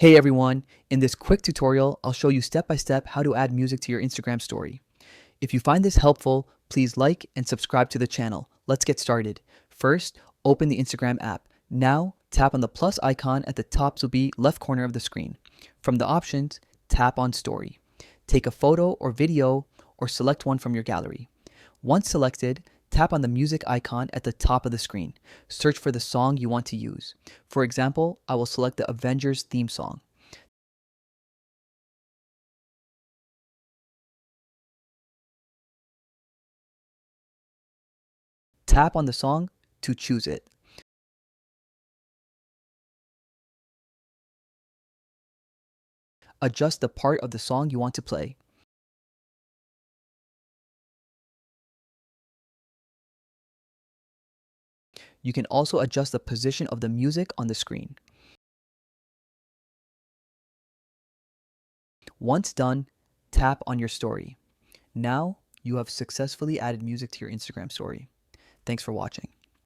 Hey everyone, in this quick tutorial, I'll show you step by step how to add music to your Instagram story. If you find this helpful, please like and subscribe to the channel. Let's get started. First, open the Instagram app. Now, tap on the plus icon at the top to be left corner of the screen. From the options, tap on Story. Take a photo or video or select one from your gallery. Once selected, tap on the music icon at the top of the screen. Search for the song you want to use. For example, I will select the Avengers theme song. Tap on the song to choose it. Adjust the part of the song you want to play. You can also adjust the position of the music on the screen. Once done, tap on your story. Now, you have successfully added music to your Instagram story. Thanks for watching.